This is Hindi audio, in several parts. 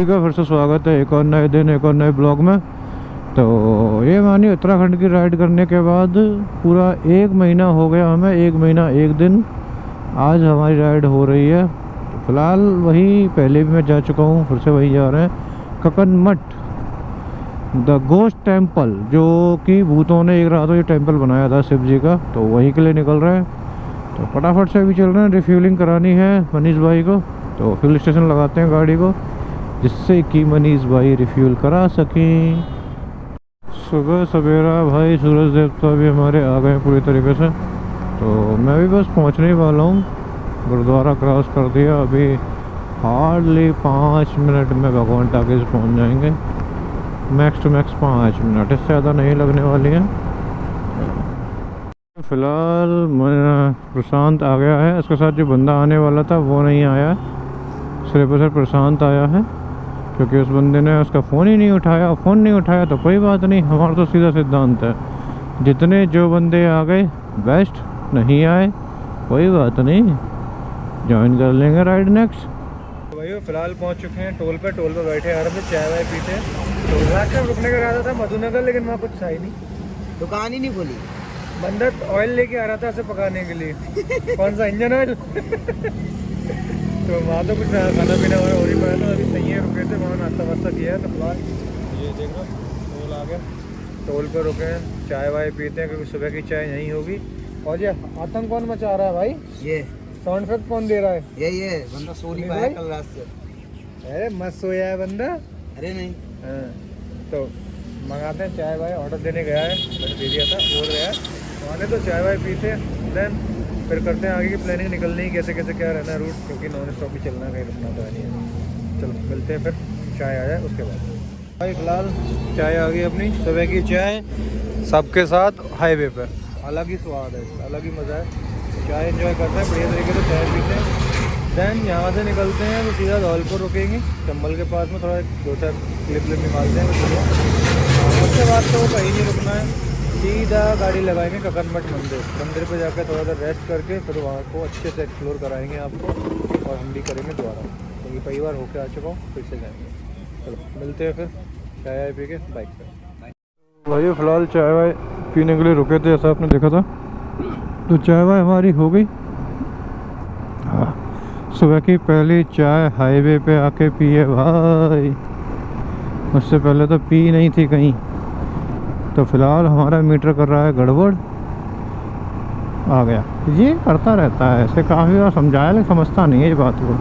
ठीक है, फिर से स्वागत है एक और नए दिन एक और नए ब्लॉग में। तो ये मानिए उत्तराखंड की राइड करने के बाद पूरा 1 महीना हो गया हमें, 1 महीना 1 दिन आज हमारी राइड हो रही है। तो फिलहाल वही पहले भी मैं जा चुका हूँ, फिर से वही जा रहे हैं, ककनमठ द गोस्ट टेम्पल, जो कि भूतों ने एक रात ये टेम्पल बनाया था शिव जी का, तो वहीं के लिए निकल रहे हैं। तो फटाफट से अभी चल रहे हैं, रिफ्यूलिंग करानी है मनीष भाई को। तो फ्यूल स्टेशन लगाते हैं गाड़ी को, जिससे कि मनीष भाई रिफ्यूल करा सकें। सुबह सवेरा भाई सूरज देवता भी हमारे आ गए पूरी तरीके से। तो मैं भी बस पहुंचने ही वाला हूँ, गुरुद्वारा क्रॉस कर दिया। अभी हार्डली 5 मिनट में भगवान टाकीज पहुंच जाएंगे, मैक्स टू मैक्स 5 मिनट, इससे ज़्यादा नहीं लगने वाली है। फिलहाल प्रशांत आ गया है, इसके साथ जो बंदा आने वाला था वो नहीं आया, सिर्फ सर प्रशांत आया है, क्योंकि उस बंदे ने उसका फ़ोन ही नहीं उठाया। फ़ोन नहीं उठाया तो कोई बात नहीं, हमारा तो सीधा सिद्धांत है, जितने जो बंदे आ गए बेस्ट, नहीं आए कोई बात नहीं, ज्वाइन कर लेंगे राइड नेक्स्ट। भाई फिलहाल पहुंच चुके हैं टोल पे बैठे आ रहे थे, चाय वाय पीते। तो लास्ट टाइम रुकने का इरादा था मधुनगर, लेकिन वहाँ कुछ था ही नहीं, दुकान ही नहीं खोली। बंदा ऑयल लेके आ रहा था उसे पकाने के लिए कौन सा इंजन ऑयल तो वहाँ तो कुछ खाना पीना वगैरह हो नहीं पाया था। अभी सही है, रुके थे वहाँ, नाश्ता वास्ता किया है। तो फिलहाल ये देख लो टोल आ गया, टोल पे रुके हैं, चाय वाय पीते हैं, क्योंकि सुबह की चाय यहीं होगी। और ये आतंक कौन मचा रहा है भाई, ये साउंड इफेक्ट कौन दे रहा है? ये बंदा सो नहीं पाया कल रात से। अरे मस्त सोया है बंदा। अरे नहीं, हाँ, तो मंगाते हैं चाय वाय, ऑर्डर देने गया है, मैंने दे दिया था, बोल रहा है वहाँ तो चाय वाय पीते हैं, देन फिर करते हैं आगे की प्लानिंग, निकलने की कैसे कैसे क्या रहना है रूट, क्योंकि नॉन स्टॉप ही चलना है, कहीं रुकना तो है नहीं है। चलो मिलते हैं फिर, चाय आ जाए उसके बाद। भाई फिलहाल चाय आ गई अपनी, सुबह की चाय सबके साथ हाईवे पर, अलग ही स्वाद है, अलग ही मज़ा है। चाय एंजॉय करते हैं बढ़िया तरीके से, चाय पीते हैं, देन यहाँ से निकलते हैं तो सीधा धौलपुर रुकेंगे, चंबल के पास में, थोड़ा 2-4 क्लिप निकालते हैं। उसके बाद तो कहीं नहीं रुकना है, सीधा गाड़ी लगाएंगे ककनमठ मंदिर पे जाकर थोड़ा देर रेस्ट करके, फिर वहाँ को अच्छे से एक्सप्लोर कराएंगे आपको, और हम भी करेंगे दोबारा, क्योंकि कई बार होके आ चुका हूँ, फिर से जाएंगे। चलो मिलते हैं फिर चाय वाय पी के बाइक पर। भाई फिलहाल चाय वाय पीने के लिए रुके थे, ऐसा आपने देखा था। तो चाय वाय हमारी हो गई, हाँ, सुबह की पहली चाय हाईवे पे आके पिए भाई, उससे पहले तो पी नहीं थी कहीं। तो फिलहाल हमारा मीटर कर रहा है गड़बड़, आ गया, ये करता रहता है ऐसे, काफ़ी बार समझाया लेकिन समझता नहीं है ये बात को।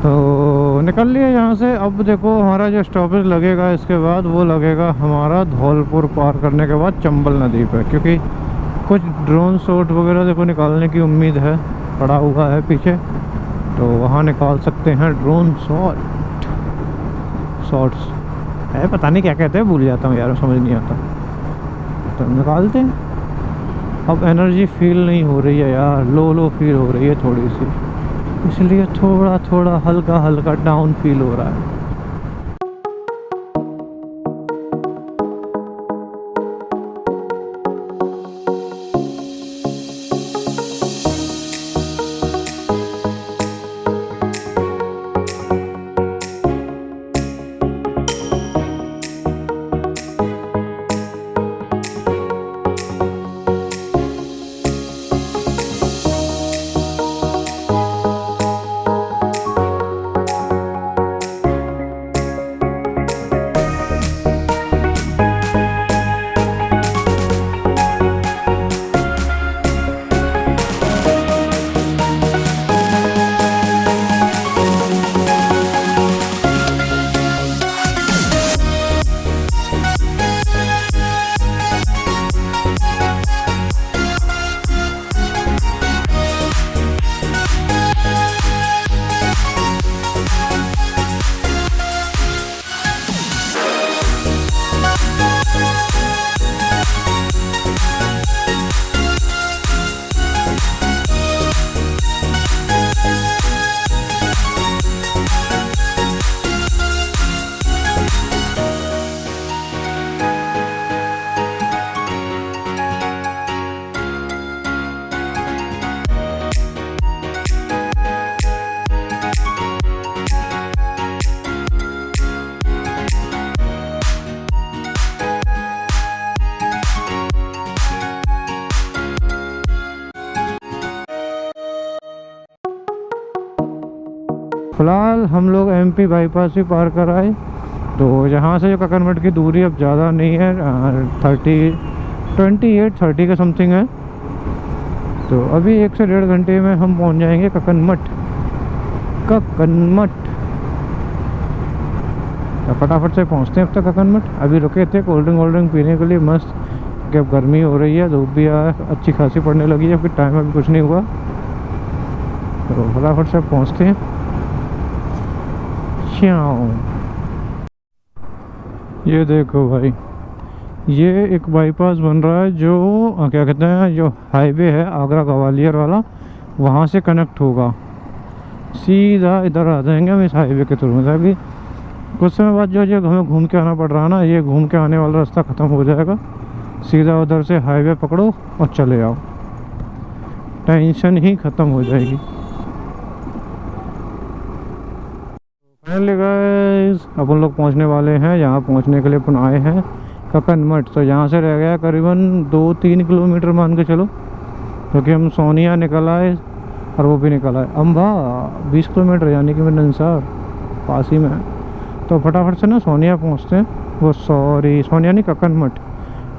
तो निकल लिए यहाँ से। अब देखो हमारा जो स्टॉपेज लगेगा इसके बाद, वो लगेगा हमारा धौलपुर पार करने के बाद चंबल नदी पर, क्योंकि कुछ ड्रोन शॉट वगैरह देखो निकालने की उम्मीद है, पड़ा हुआ है पीछे, तो वहाँ निकाल सकते हैं ड्रोन शॉट्स है, पता नहीं क्या कहते हैं, भूल जाता हूँ यार, समझ नहीं आता, तो निकालते हैं। अब एनर्जी फील नहीं हो रही है यार, लो फील हो रही है थोड़ी सी, इसलिए थोड़ा हल्का डाउन फील हो रहा है। फ़िलहाल हम लोग एमपी बाईपास भी पार कर आए। तो यहाँ से जो ककनमठ की दूरी अब ज़्यादा नहीं है, 28-30 के समथिंग है। तो अभी 1 से 1.5 घंटे में हम पहुँच जाएंगे ककनमठ। तो फटाफट से पहुँचते हैं अब तक ककनमठ। अभी रुके थे कोल्ड ड्रिंक पीने के लिए मस्त, क्योंकि अब गर्मी हो रही है, धूप भी अच्छी खासी पड़ने लगी है, फिर टाइम अभी कुछ नहीं हुआ। तो फटाफट से पहुँचते हैं। ये देखो भाई, ये एक बाईपास बन रहा है जो क्या कहते हैं, जो हाईवे है आगरा ग्वालियर वाला, वहाँ से कनेक्ट होगा। सीधा इधर आ जाएंगे हम इस हाईवे के थ्रू में। अभी कुछ समय बाद जो हमें घूम के आना पड़ रहा है ना, ये घूम के आने वाला रास्ता ख़त्म हो जाएगा। सीधा उधर से हाईवे पकड़ो और चले आओ, टेंशन ही ख़त्म हो जाएगी। फाइनली गाइस अपन लोग पहुंचने वाले हैं। यहाँ पहुंचने के लिए अपन आए हैं ककनमठ। तो यहाँ से रह गया करीबन 2-3 किलोमीटर मान के चलो, क्योंकि हम सोनिया निकल आए और वो भी निकल आए। अम्बा 20 किलोमीटर, यानी कि मेरे अनुसार पास ही में है। तो फटाफट से ना सोनिया पहुँचते हैं, वो सॉरी सोनिया नहीं, ककनमठ,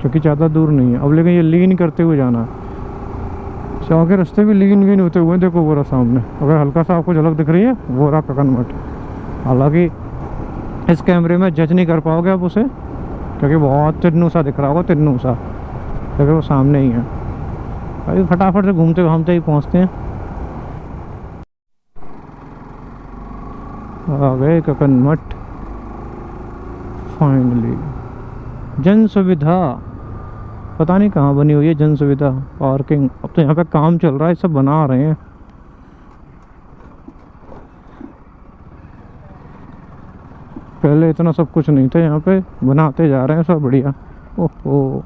क्योंकि ज़्यादा दूर नहीं है अब। लेकिन ये लीन करते हुए जाना है, शाह के रास्ते भी लीन होते हुए। देखो वो रहा सामने, अगर हल्का सा आपको झलक दिख रही है, वो रहा ककनमठ। हालांकि इस कैमरे में जज नहीं कर पाओगे आप उसे, क्योंकि बहुत तिन्नू सा दिख रहा होगा, तिन्नू सा, क्योंकि वो सामने ही है। अभी फटाफट से घूमते घूमते ही पहुंचते हैं। आ गए ककनमठ फाइनली। जन सुविधा पता नहीं कहाँ बनी हुई है, जन सुविधा पार्किंग। अब तो यहाँ पे काम चल रहा है, सब बना रहे हैं। पहले इतना सब कुछ नहीं था यहाँ पे, बनाते जा रहे हैं सब बढ़िया। ओहो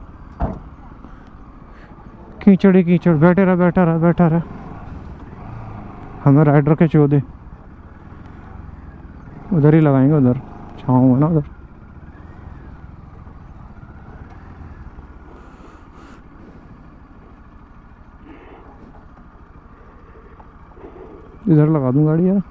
कीचड़ ही कीचड़, बैठा रहा। हमें राइडर के चौदे उधर ही लगाएंगे, उधर छाँव है ना उधर। इधर लगा दूँ गाड़ी यार।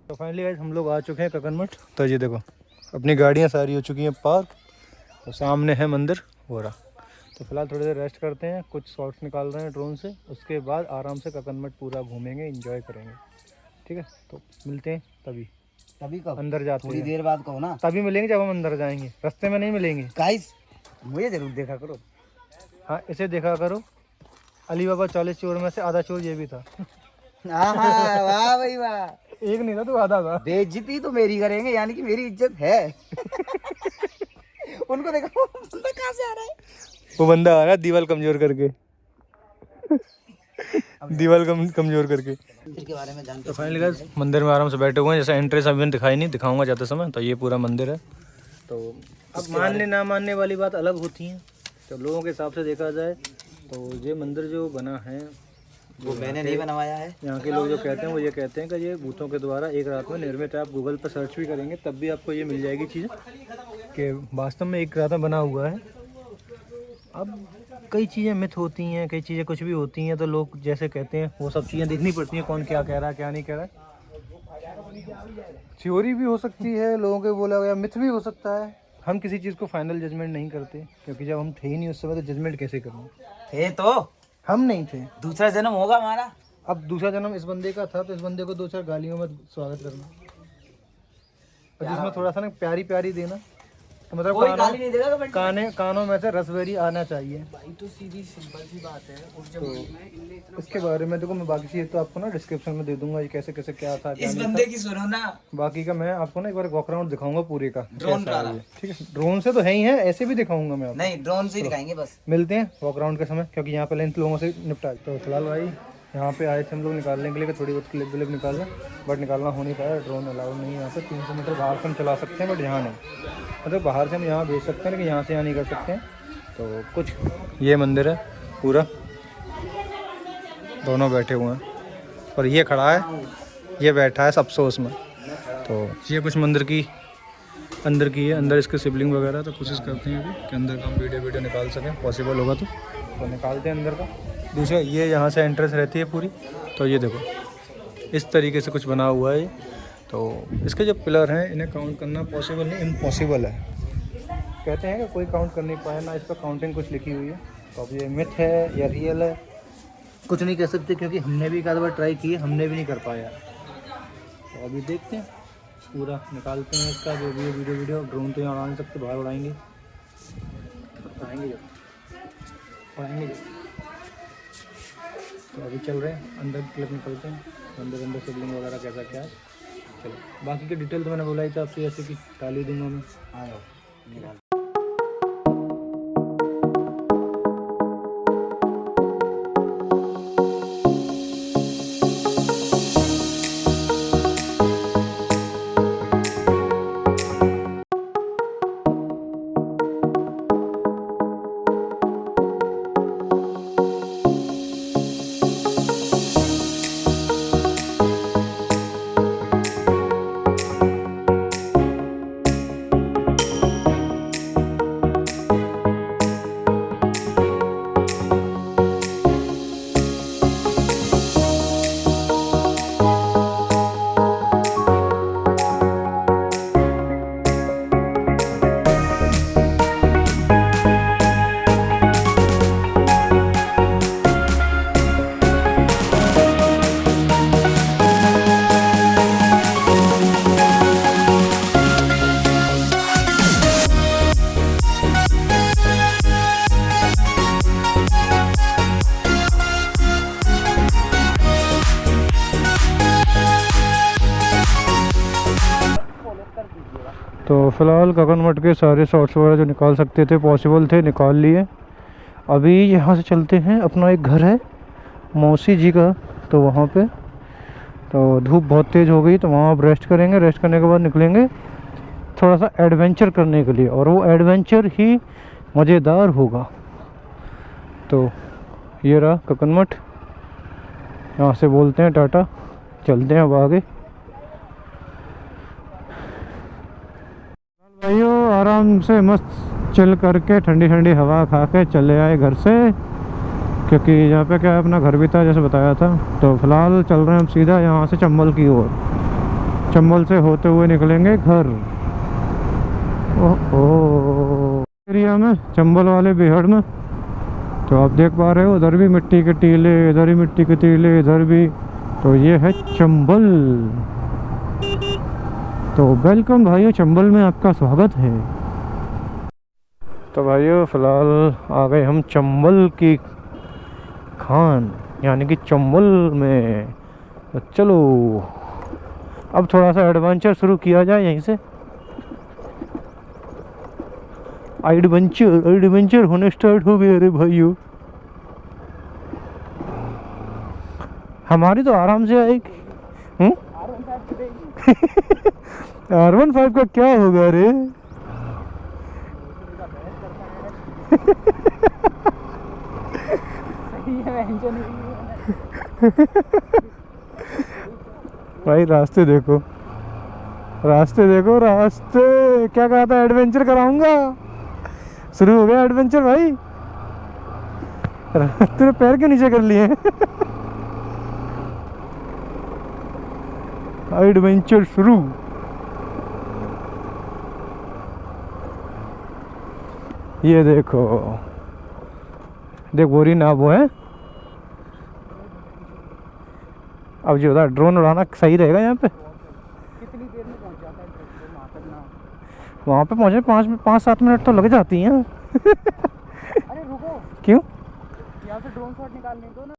तो फाइनली गाइस हम लोग आ चुके हैं ककनमठ। तो ये देखो अपनी गाड़ियाँ सारी हो चुकी हैं पार्क, तो सामने है मंदिर हो रहा। तो फिलहाल थोड़ी देर रेस्ट करते हैं, कुछ शॉट्स निकाल रहे हैं ड्रोन से, उसके बाद आराम से ककनमठ पूरा घूमेंगे, एंजॉय करेंगे। ठीक है, तो मिलते हैं तभी कब अंदर जाते थोड़ी हैं। देर बाद कहो ना, तभी मिलेंगे जब हम अंदर जाएंगे, रास्ते में नहीं मिलेंगे। गाइस मुझे जरूर देखा करो। हाँ इसे देखा करो, अली बाबा 40 चोर में से आधा चोर ये भी था। वाह भाई वाह, एक नहीं था तो आधा था। बेइज्जती तो मेरी करेंगे, यानी कि मेरी इज्जत है। उनको देखो बंदा कहाँ से आ रहा है। वो बंदा आ रहा है दीवार कमजोर करके। दीवार कमजोर करके। इसके बारे में जानते तो फाइनली गाइस मंदिर में आराम से बैठे हुए हैं। जैसे एंट्रेंस अभी दिखाई नहीं, दिखाऊंगा जाते समय। तो ये पूरा मंदिर है। तो अब मानने ना मानने वाली बात अलग होती है, तो लोगों के हिसाब से देखा जाए तो ये मंदिर जो बना है वो मैंने नहीं बनवाया है। यहाँ के लोग जो कहते हैं वो ये कहते हैं कि ये भूतों के द्वारा एक रात में निर्मित है। आप गूगल पर सर्च भी करेंगे तब भी आपको ये मिल जाएगी चीज़ कि वास्तव में एक रात में बना हुआ है। अब कई चीज़ें मिथ होती हैं, कई चीज़ें कुछ भी होती हैं, तो लोग जैसे कहते हैं वो सब चीज़ें देखनी पड़ती हैं, कौन क्या कह रहा है क्या नहीं कह रहा है। थ्योरी भी हो सकती है, लोगों के बोला गया मिथ भी हो सकता है। हम किसी चीज़ को फाइनल जजमेंट नहीं करते, क्योंकि जब हम थे ही नहीं उस समय तो जजमेंट कैसे करें। थे तो हम नहीं थे, दूसरा जन्म होगा हमारा। अब दूसरा जन्म इस बंदे का था, तो इस बंदे को 2-4 गालियों में स्वागत करना, और जिसमें थोड़ा सा ना प्यारी प्यारी देना, तो मतलब कोई गाली नहीं देगा कमेंट। कानों में से रसभरी आना चाहिए। भाई तो सीधी सिंपल सी बात है। तो इसके बारे में देखो मैं बाकी चीज़ तो आपको ना डिस्क्रिप्शन में दे दूंगा, ये कैसे कैसे क्या था क्या इस नहीं बंदे था। की सुनो ना, बाकी का मैं आपको ना एक बार वॉकराउंड दिखाऊंगा पूरे का, ड्रोन कैसा है वाला। ये। ठीक है, ड्रोन से तो है ही है, ऐसे भी दिखाऊंगा मैं आपको। नहीं ड्रोन से ही दिखाएंगे बस। मिलते हैं वॉकराउंड के समय, क्योंकि यहाँ पे लेंथ लोगों से निपटा। तो फिलहाल भाई यहाँ पे आए थे हम लोग निकालने के लिए, थोड़ी बहुत क्लिप विलिप निकालना, बट निकालना हो नहीं पाया। ड्रोन अलाउड नहीं है यहाँ पे। 300 मीटर बाहर से हम चला सकते हैं, बट यहाँ नहीं। मतलब बाहर से हम यहाँ भेज सकते हैं, लेकिन यहाँ से यहाँ नहीं कर सकते हैं। तो कुछ ये मंदिर है पूरा, दोनों बैठे हुए हैं, और ये खड़ा है, ये बैठा है अफसोस में। तो ये कुछ मंदिर की अंदर की है, अंदर इसके सिबलिंग वगैरह, तो कोशिश करते हैं अभी कि अंदर का हम वीडियो निकाल सकें, पॉसिबल होगा तो निकालते हैं अंदर का। दूसरा ये यहाँ से एंट्रेंस रहती है पूरी, तो ये देखो इस तरीके से कुछ बना हुआ है ये। तो इसके जो पिलर हैं इन्हें काउंट करना पॉसिबल नहीं, इम्पॉसिबल है। कहते हैं कि कोई काउंट कर नहीं पाया ना, इस पर काउंटिंग कुछ लिखी हुई है। तो अब ये मिथ है या रियल है कुछ नहीं कह सकते, क्योंकि हमने भी एक आध बार ट्राई की है, हमने भी नहीं कर पाया। तो अभी देखते हैं, पूरा निकालते हैं इसका जो भी है वीडियो। ड्रोन तो यहाँ उड़ा नहीं सकते, बाहर उड़ाएंगे जब। तो अभी चल रहे हैं अंदर की तरफ, निकलते हैं अंदर सिबलिंग वगैरह कैसा क्या है। चलो बाकी की डिटेल तो मैंने बोला ही था आपसे, जैसे कि डाल ही दूंगा मैं। हाँ तो फ़िलहाल गगनमठ के सारे शॉट्स वगैरह जो निकाल सकते थे, पॉसिबल थे, निकाल लिए। अभी यहाँ से चलते हैं, अपना एक घर है मौसी जी का, तो वहाँ पे तो धूप बहुत तेज़ हो गई, तो वहाँ अब रेस्ट करेंगे। रेस्ट करने के बाद निकलेंगे थोड़ा सा एडवेंचर करने के लिए, और वो एडवेंचर ही मज़ेदार होगा। तो ये रहा गगनमठ, यहाँ से बोलते हैं टाटा, चलते हैं अब आगे। भाइयों आराम से मस्त चिल करके ठंडी ठंडी हवा खा के चले आए घर से, क्योंकि यहाँ पे क्या है, अपना घर भी था जैसे बताया था। तो फिलहाल चल रहे हैं हम सीधा यहाँ से चंबल की ओर, चंबल से होते हुए निकलेंगे घर। ओह एरिया में, चंबल वाले बिहड़ में, तो आप देख पा रहे हो उधर भी मिट्टी के टीले, इधर ही मिट्टी के टीले, इधर भी। तो ये है चंबल। तो वेलकम भाइयों, चंबल में आपका स्वागत है। तो भाइयों फ़िलहाल आ गए हम चंबल की खान, यानी कि चंबल में। तो चलो अब थोड़ा सा एडवेंचर शुरू किया जाए यहीं से। एडवेंचर होने स्टार्ट हो गए। अरे भाइयों हमारी तो आराम से आएगी। R15 का क्या होगा रे? भाई रास्ते देखो, रास्ते देखो, रास्ते। क्या कहा था, एडवेंचर कराऊंगा। शुरू हो गया एडवेंचर भाई। तेरे पैर क्यों नीचे कर लिए? एडवेंचर शुरू। ये देखो, देख बोरी ना वो है। अब जो होता ड्रोन उड़ाना सही रहेगा यहाँ पे। कितनी देर में पहुँच जाता है वहाँ पे? पहुँचे 5-7 मिनट तो लग जाती हैं। अरे रुको, क्यों? यहाँ से ड्रोन शॉट निकालने दो ना।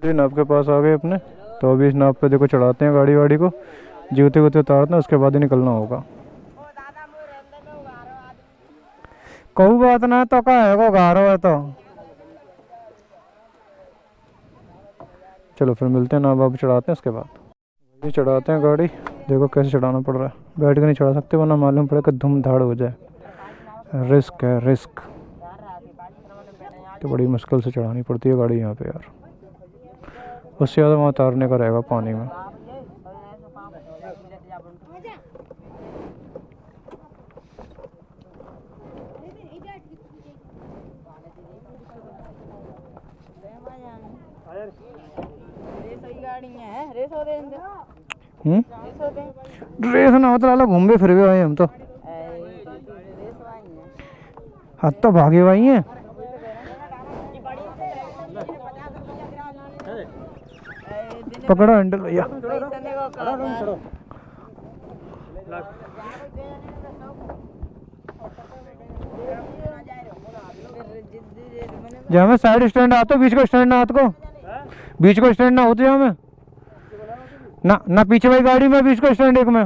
नाव के पास आ गए अपने। तो अभी इस नाव पे देखो चढ़ाते हैं गाड़ी वाड़ी को, जूते वूते उतारते हैं, उसके बाद ही निकलना होगा। कहू बात ना तो का है वो गारो है तो चलो फिर मिलते हैं, नाव वाव चढ़ाते हैं उसके बाद। ये चढ़ाते हैं गाड़ी, देखो कैसे चढ़ाना पड़ रहा है, बैठ के नहीं चढ़ा सकते वरना मालूम पड़े कि धूम धाड़ हो जाए। रिस्क है रिस्क, तो बड़ी मुश्किल से चढ़ानी पड़ती है गाड़ी यहाँ पे यार। उससे ज़्यादा वहाँ उतारने का रहेगा पानी में। ड्रेस ना हो तो लाला घूमे फिर भी आए हम तो। हाथ तो भागे हुए हैं। पकड़ो हैंडल भैया। जहाँ में साइड स्टैंड आते बीच को स्टैंड ना आत को, बीच को स्टैंड ना होते जहाँ में ना ना पीछे वाली गाड़ी में बीच को स्टैंड एक में।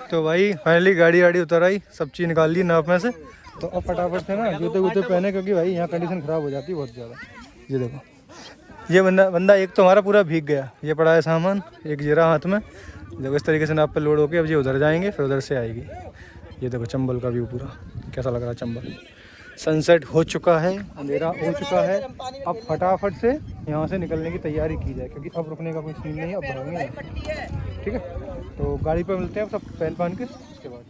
तो भाई फाइनली गाड़ी वाड़ी उतर आई, सब चीज़ निकाल ली नाव में से। तो अब फटाफट से ना जूते वूते पहने, क्योंकि भाई यहाँ कंडीशन ख़राब हो जाती है बहुत ज़्यादा। ये देखो, ये बंदा एक तो हमारा पूरा भीग गया, ये पड़ा है सामान, एक जीरा हाथ में। देखो इस तरीके से नाव पे लोड होके अब ये उधर जाएंगे, फिर उधर से आएगी। ये देखो चंबल का व्यू पूरा कैसा लग रहा है। चंबल सनसेट हो चुका है, अंधेरा हो चुका है। अब फटाफट से यहाँ से निकलने की तैयारी की जाए, क्योंकि अब रुकने का कोई सीन नहीं है, अब भागेंगे। ठीक है, तो गाड़ी पर मिलते हैं अब सब पहन के, उसके बाद।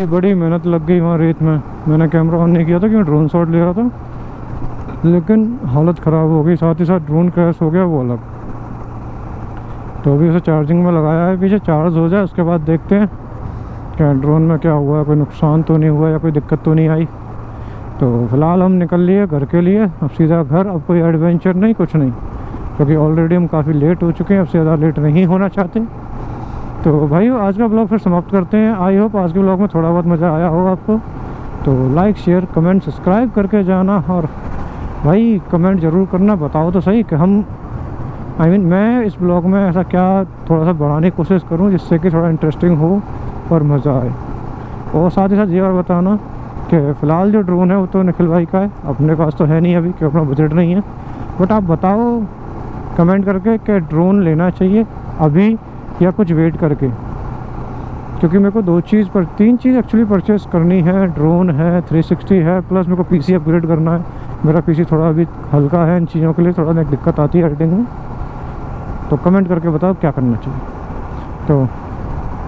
भाई बड़ी मेहनत लग गई वहाँ रेत में। मैंने कैमरा ऑन नहीं किया था क्योंकि ड्रोन शॉट ले रहा था, लेकिन हालत ख़राब हो गई, साथ ही साथ ड्रोन क्रैश हो गया वो अलग। तो अभी उसे चार्जिंग में लगाया है, पीछे चार्ज हो जाए उसके बाद देखते हैं क्या ड्रोन में क्या हुआ है, कोई नुकसान तो नहीं हुआ या कोई दिक्कत तो नहीं आई। तो फिलहाल हम निकल लिए घर के लिए, अब सीधा घर, अब कोई एडवेंचर नहीं, कुछ नहीं, क्योंकि ऑलरेडी हम काफ़ी लेट हो चुके हैं, अब से ज़्यादा लेट नहीं होना चाहते। तो भाई आज का ब्लॉग फिर समाप्त करते हैं। आई होप आज के ब्लॉग में थोड़ा बहुत मज़ा आया हो आपको। तो लाइक शेयर कमेंट सब्सक्राइब करके जाना, और भाई कमेंट ज़रूर करना, बताओ तो सही कि हम मैं इस ब्लॉग में ऐसा क्या थोड़ा सा बढ़ाने की कोशिश करूं जिससे कि थोड़ा इंटरेस्टिंग हो और मज़ा आए। और साथ ही साथ ये और बताना कि फ़िलहाल जो ड्रोन है वो तो निखिल भाई का है, अपने पास तो है नहीं अभी क्योंकि अपना बजट नहीं है। बट आप बताओ कमेंट करके कि ड्रोन लेना चाहिए अभी या कुछ वेट करके, क्योंकि मेरे को तीन चीज़ एक्चुअली परचेस करनी है। ड्रोन है, 360 है, प्लस मेरे को पीसी अपग्रेड करना है। मेरा पीसी थोड़ा अभी हल्का है इन चीज़ों के लिए, थोड़ा एक दिक्कत आती है एडिटिंग में। तो कमेंट करके बताओ क्या करना चाहिए। तो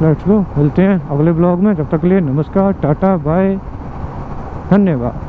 लेट्स गो, मिलते हैं अगले ब्लॉग में। जब तक के लिए नमस्कार, टाटा, बाय, धन्यवाद।